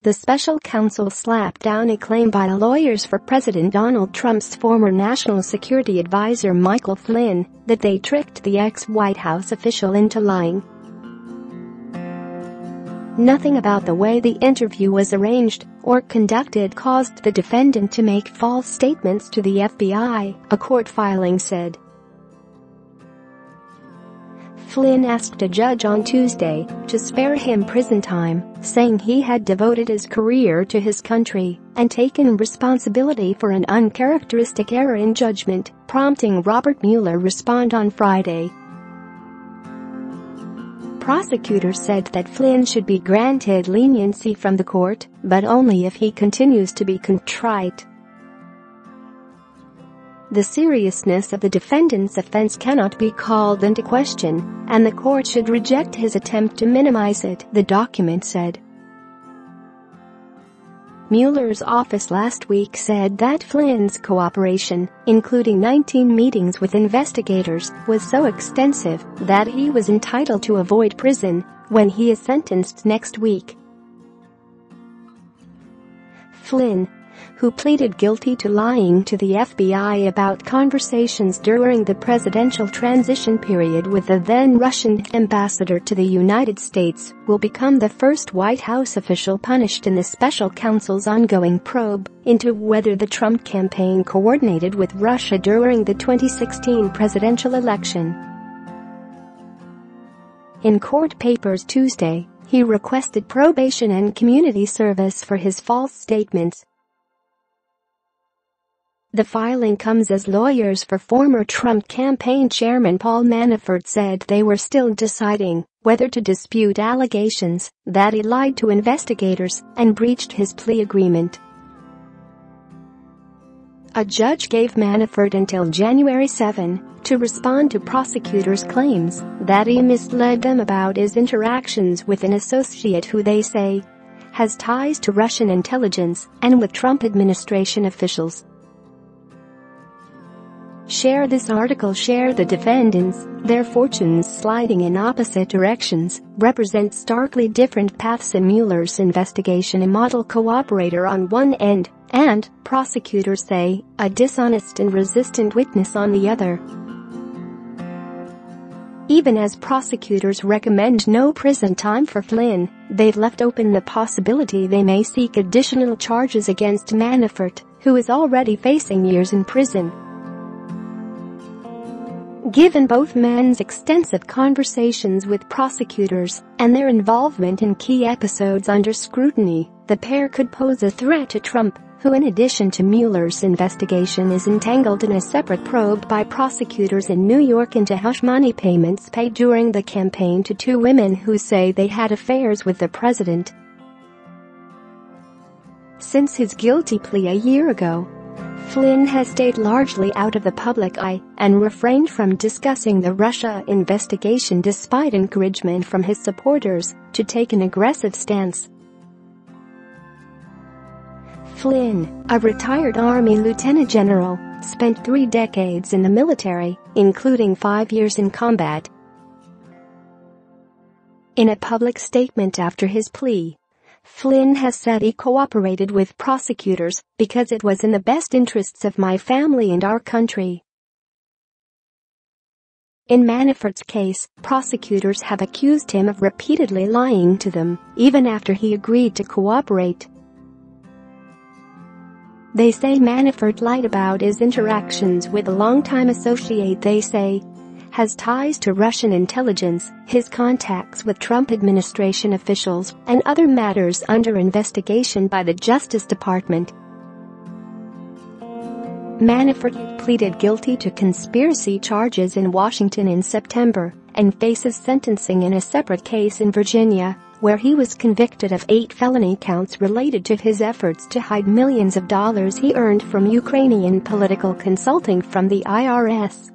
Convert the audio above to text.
The special counsel slapped down a claim by lawyers for President Donald Trump's former national security advisor Michael Flynn that they tricked the ex-White House official into lying. Nothing about the way the interview was arranged or conducted caused the defendant to make false statements to the FBI, a court filing said. Flynn asked a judge on Tuesday to spare him prison time, saying he had devoted his career to his country and taken responsibility for an uncharacteristic error in judgment, prompting Robert Mueller respond on Friday. Prosecutors said that Flynn should be granted leniency from the court, but only if he continues to be contrite. The seriousness of the defendant's offense cannot be called into question, and the court should reject his attempt to minimize it, the document said. Mueller's office last week said that Flynn's cooperation, including 19 meetings with investigators, was so extensive that he was entitled to avoid prison when he is sentenced next week. Flynn, who pleaded guilty to lying to the FBI about conversations during the presidential transition period with the then Russian ambassador to the United States, will become the first White House official punished in the special counsel's ongoing probe into whether the Trump campaign coordinated with Russia during the 2016 presidential election. In court papers Tuesday, he requested probation and community service for his false statements. The filing comes as lawyers for former Trump campaign chairman Paul Manafort said they were still deciding whether to dispute allegations that he lied to investigators and breached his plea agreement. A judge gave Manafort until January 7 to respond to prosecutors' claims that he misled them about his interactions with an associate who they say has ties to Russian intelligence and with Trump administration officials. Share this article. Share the defendants, their fortunes sliding in opposite directions, represent starkly different paths in Mueller's investigation. A model cooperator on one end, and, prosecutors say, a dishonest and resistant witness on the other. Even as prosecutors recommend no prison time for Flynn, they've left open the possibility they may seek additional charges against Manafort, who is already facing years in prison. Given both men's extensive conversations with prosecutors and their involvement in key episodes under scrutiny, the pair could pose a threat to Trump, who in addition to Mueller's investigation is entangled in a separate probe by prosecutors in New York into hush money payments paid during the campaign to two women who say they had affairs with the president. Since his guilty plea a year ago, Flynn has stayed largely out of the public eye and refrained from discussing the Russia investigation despite encouragement from his supporters to take an aggressive stance. Flynn, a retired Army lieutenant general, spent 3 decades in the military, including 5 years in combat. In a public statement after his plea, Flynn has said he cooperated with prosecutors because it was in the best interests of my family and our country. In Manafort's case, prosecutors have accused him of repeatedly lying to them, even after he agreed to cooperate. They say Manafort lied about his interactions with a longtime associate they say has ties to Russian intelligence, his contacts with Trump administration officials, and other matters under investigation by the Justice Department. Manafort pleaded guilty to conspiracy charges in Washington in September and faces sentencing in a separate case in Virginia, where he was convicted of 8 felony counts related to his efforts to hide millions of dollars he earned from Ukrainian political consulting from the IRS.